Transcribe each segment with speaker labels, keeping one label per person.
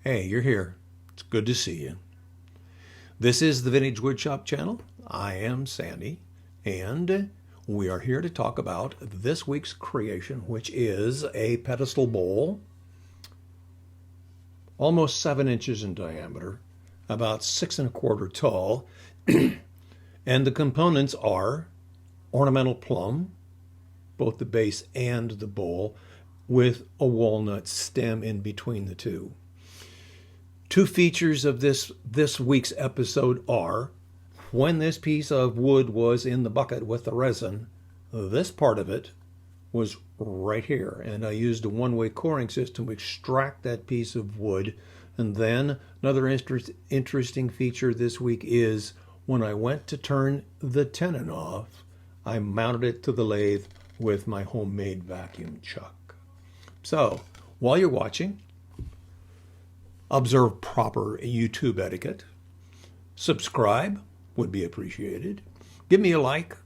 Speaker 1: Hey, you're here. It's good to see you. This is the Vintage Woodshop channel. I am Sandy, and we are here to talk about this week's creation, which is a pedestal bowl, almost 7 inches in diameter, about 6 1/4 tall, and the components are ornamental plum, both the base and the bowl, with a walnut stem in between the two. Two features of this week's episode are, when this piece of wood was in the bucket with the resin, this part of it was right here, and I used a one-way coring system to extract that piece of wood. And then another interesting feature this week is when I went to turn the tenon off, I mounted it to the lathe with my homemade vacuum chuck. So while you're watching, observe proper YouTube etiquette. Subscribe would be appreciated. Give me a like.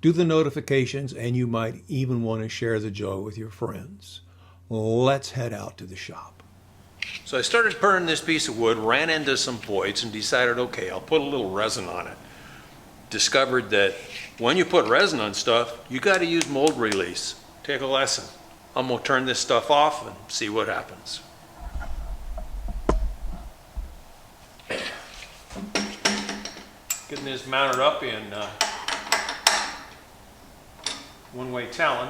Speaker 1: Do the notifications, and you might even want to share the joy with your friends. Let's head out to the shop. So I started burning this piece of wood, ran into some voids, and decided, okay, I'll put a little resin on it. Discovered that when you put resin on stuff, you got to use mold release. Take a lesson. I'm going to turn this stuff off and see what happens. Getting this mounted up in one-way talon.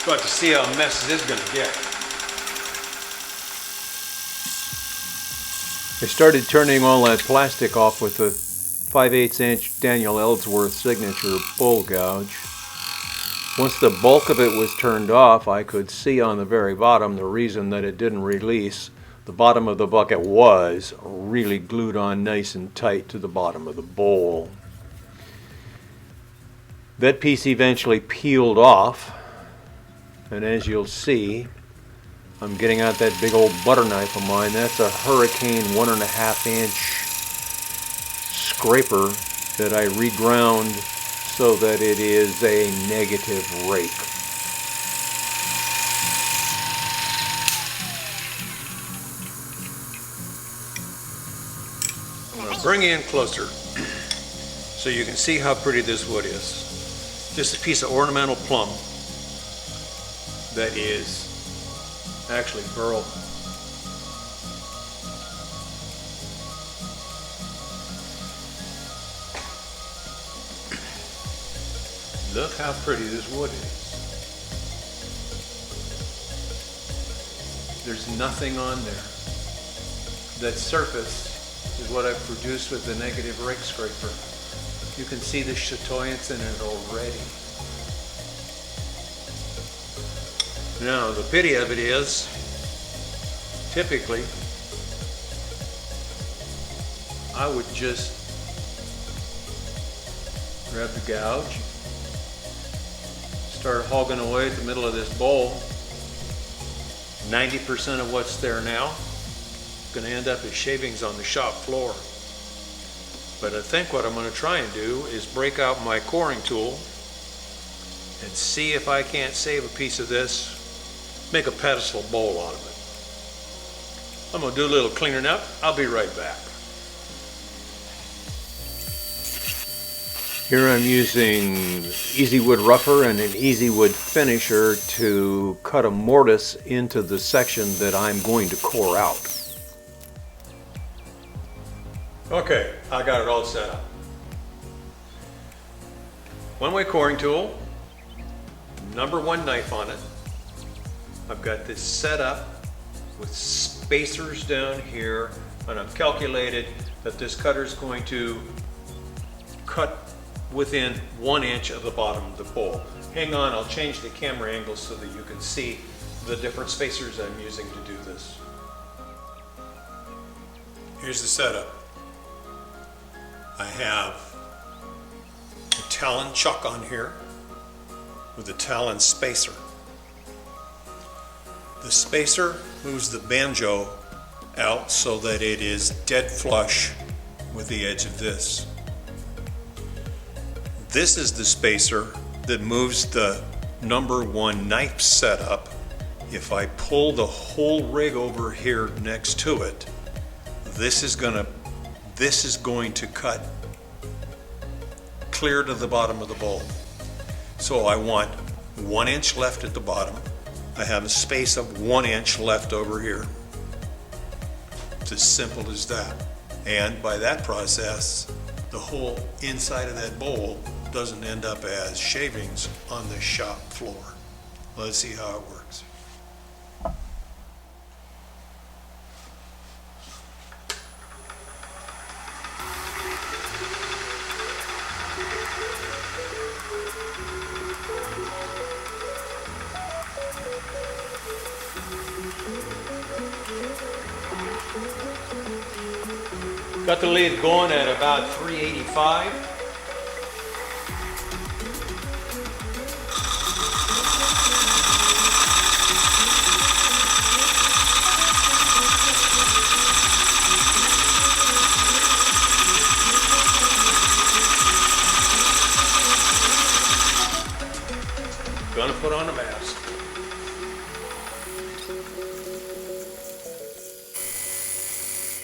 Speaker 1: About to see how messy this is going to get. I started turning all that plastic off with a 5/8 inch Daniel Ellsworth signature bowl gouge. Once the bulk of it was turned off, I could see on the very bottom the reason that it didn't release. The bottom of the bucket was really glued on nice and tight to the bottom of the bowl. That piece eventually peeled off. And as you'll see, I'm getting out that big old butter knife of mine. That's a Hurricane 1.5 inch scraper that I reground so that it is a negative rake. I'm going to bring you in closer so you can see how pretty this wood is. This is a piece of ornamental plum that is actually burled. Look how pretty this wood is. There's nothing on there. That surface is what I've produced with the negative rake scraper. You can see the chatoyance in it already. Now, the pity of it is, typically, I would just grab the gouge, start hogging away at the middle of this bowl. 90% of what's there now is going to end up as shavings on the shop floor. But I think what I'm going to try and do is break out my coring tool and see if I can't save a piece of this, make a pedestal bowl out of it. I'm going to do a little cleaning up. I'll be right back. Here I'm using Easy Wood Rougher and an Easy Wood Finisher to cut a mortise into the section that I'm going to core out. Okay, I got it all set up. One-way coring tool, #1 knife on it. I've got this set up with spacers down here, and I've calculated that this cutter is going to cut within 1 inch of the bottom of the bowl. Hang on, I'll change the camera angle so that you can see the different spacers I'm using to do this. Here's the setup. I have Talon chuck on here with a Talon spacer. The spacer moves the banjo out so that it is dead flush with the edge of this. This is the spacer that moves the #1 knife setup. If I pull the whole rig over here next to it, this is going to cut clear to the bottom of the bowl. So I want 1 inch left at the bottom. I have a space of 1 inch left over here. It's as simple as that. And by that process, the whole inside of that bowl doesn't end up as shavings on the shop floor. Let's see how it works. Got the lathe going at about 385. Gonna put on a mask.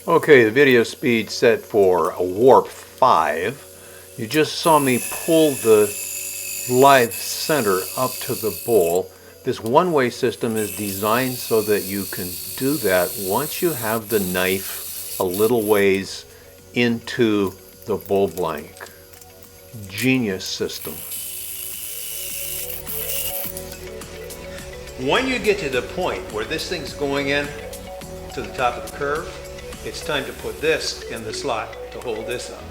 Speaker 1: Okay, the video speed set for a warp 5. You just saw me pull the live center up to the bowl. This one-way system is designed so that you can do that once you have the knife a little ways into the bowl blank. Genius system. When you get to the point where this thing's going in to the top of the curve, it's time to put this in the slot to hold this up.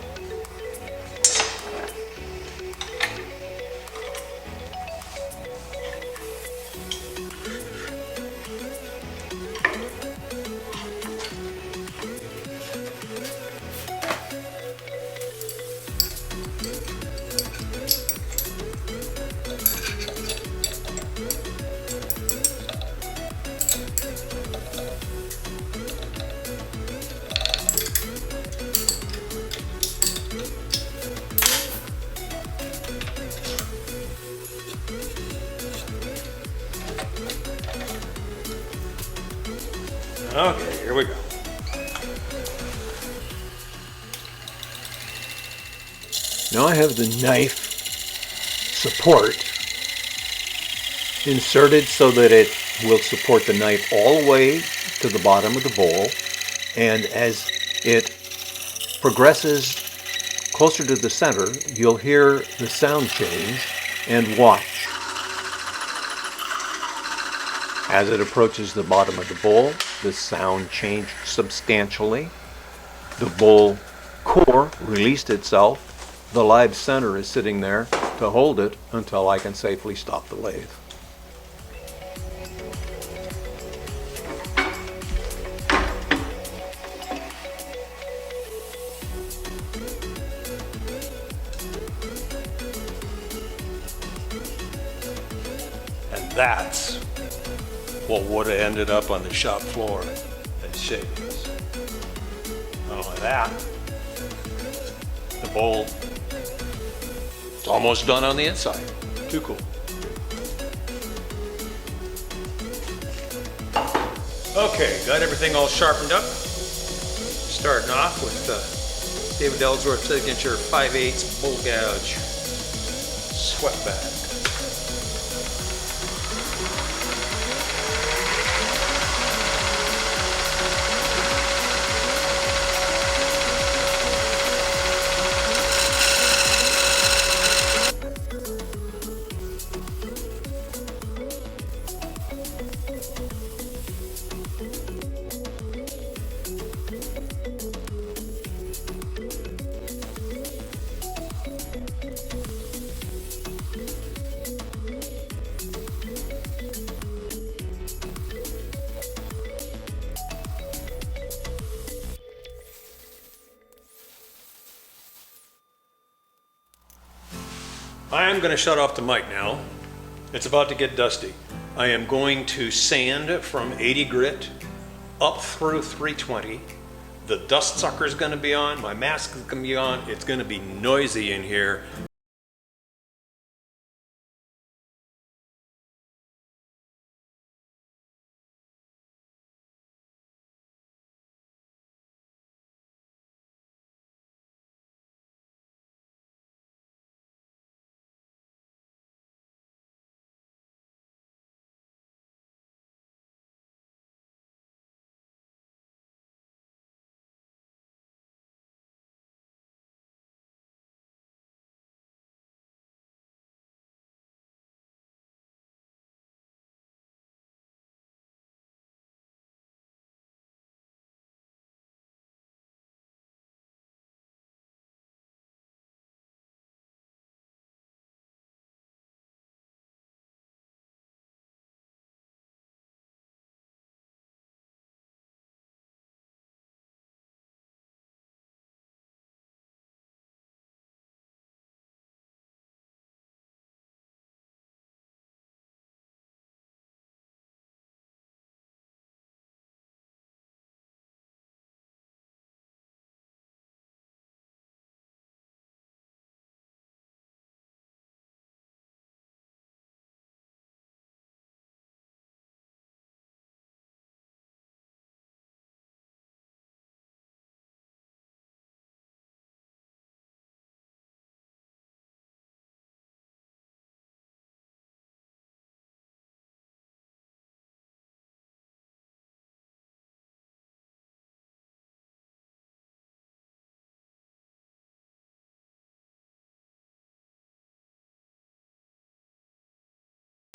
Speaker 1: Okay, here we go. Now I have the knife support inserted so that it will support the knife all the way to the bottom of the bowl, and as it progresses closer to the center, you'll hear the sound change, and watch. As it approaches the bottom of the bowl, the sound changed substantially. The bowl core released itself. The live center is sitting there to hold it until I can safely stop the lathe. And that's what would have ended up on the shop floor as shavings. Not only that, the bowl is almost done on the inside. Too cool. Okay, got everything all sharpened up. Starting off with the David Ellsworth Signature 5/8 bowl gouge sweat bag. I am going to shut off the mic now. It's about to get dusty. I am going to sand from 80 grit up through 320. The dust sucker is going to be on, my mask is going to be on, it's going to be noisy in here.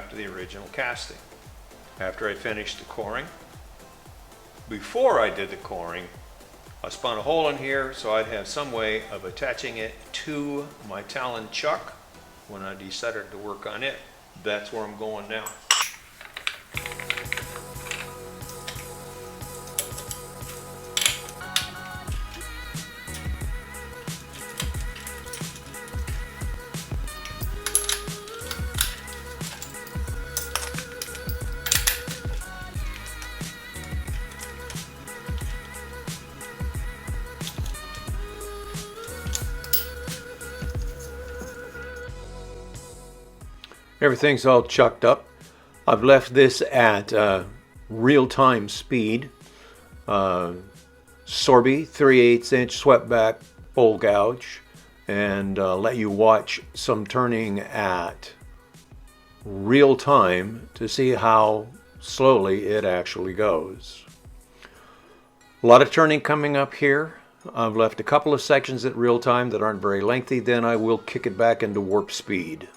Speaker 1: To the original casting. After I finished the coring, before I did the coring, I spun a hole in here so I'd have some way of attaching it to my Talon chuck when I decided to work on it. That's where I'm going now. Everything's all chucked up. I've left this at real-time speed. Sorby 3/8 inch swept back bowl gouge, and let you watch some turning at real time to see how slowly it actually goes. A lot of turning coming up here. I've left a couple of sections at real time that aren't very lengthy, then I will kick it back into warp speed.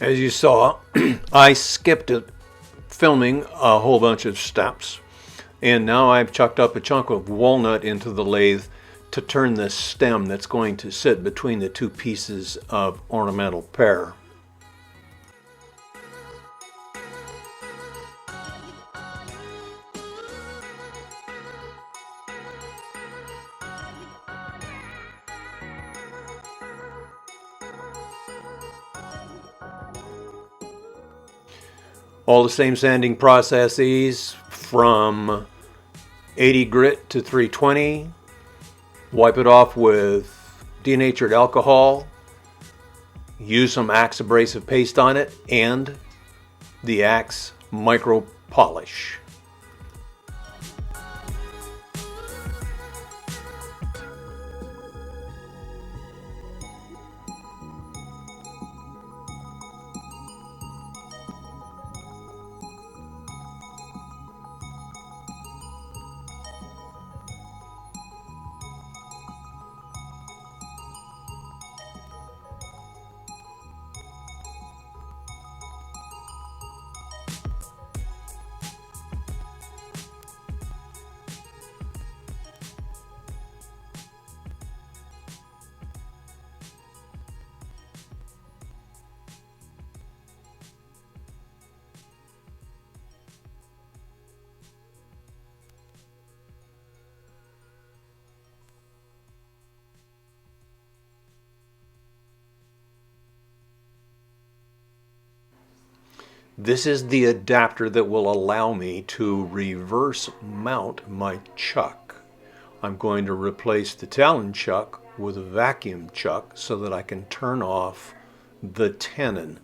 Speaker 1: As you saw, I skipped it filming a whole bunch of steps, and now I've chucked up a chunk of walnut into the lathe to turn this stem that's going to sit between the two pieces of ornamental pear. All the same sanding processes from 80 grit to 320. Wipe it off with denatured alcohol, use some Axe abrasive paste on it, and the Axe micro polish. This is the adapter that will allow me to reverse mount my chuck. I'm going to replace the Talon chuck with a vacuum chuck so that I can turn off the tenon.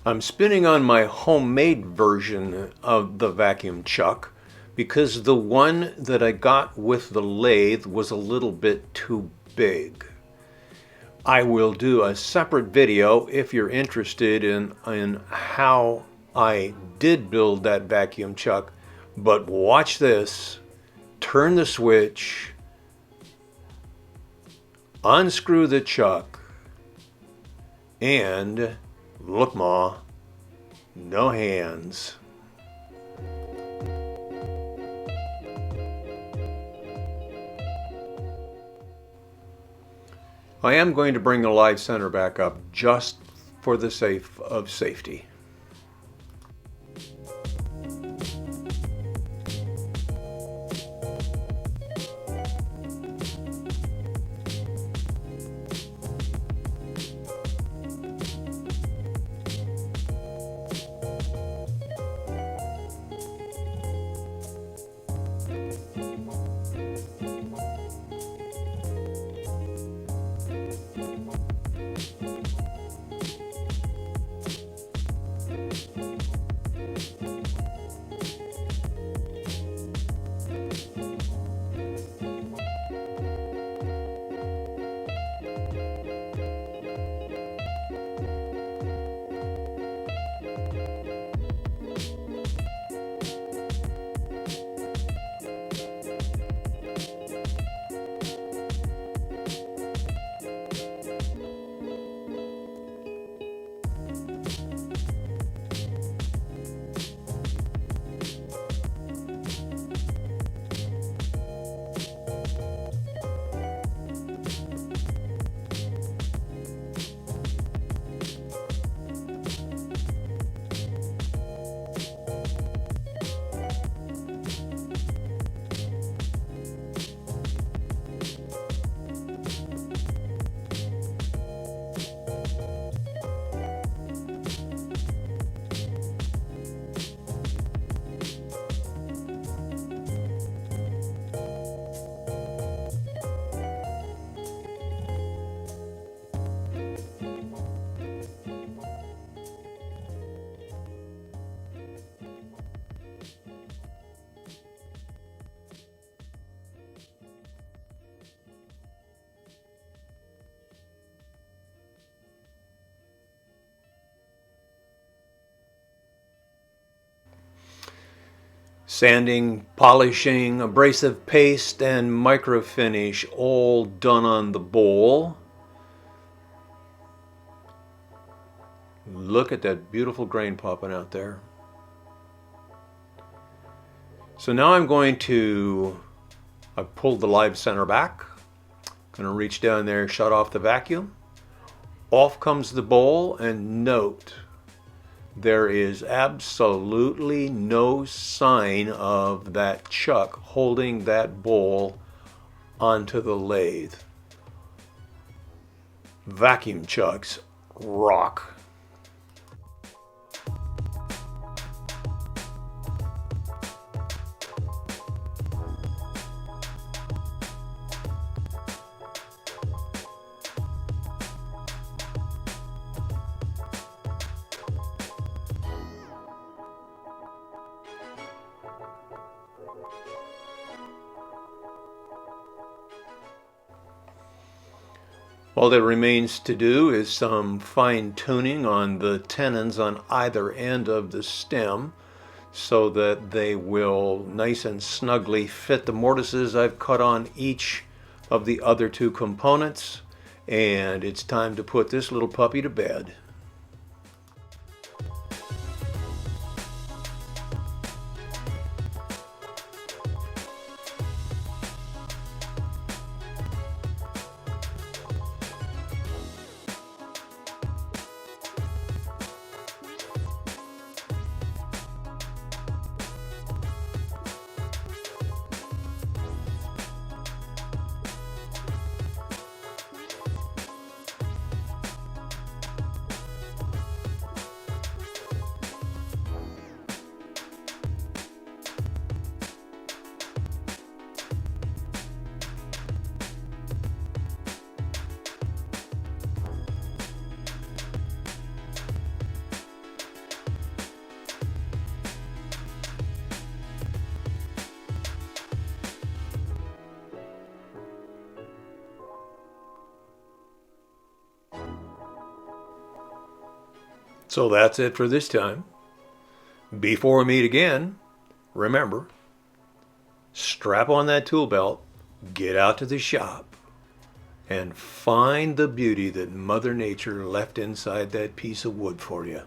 Speaker 1: I'm spinning on my homemade version of the vacuum chuck because the one that I got with the lathe was a little bit too big. I will do a separate video if you're interested in how I did build that vacuum chuck, but watch this. Turn the switch, unscrew the chuck, and look, Ma, no hands. I am going to bring the live center back up just for the sake of safety. Sanding, polishing, abrasive paste, and microfinish all done on the bowl. Look at that beautiful grain popping out there. So now I'm going to, I pulled the live center back. Going to reach down there, shut off the vacuum. Off comes the bowl, and note, there is absolutely no sign of that chuck holding that bowl onto the lathe. Vacuum chucks rock. All that remains to do is some fine tuning on the tenons on either end of the stem so that they will nice and snugly fit the mortises I've cut on each of the other two components. And it's time to put this little puppy to bed. So that's it for this time. Before we meet again, remember, strap on that tool belt, get out to the shop, and find the beauty that Mother Nature left inside that piece of wood for you.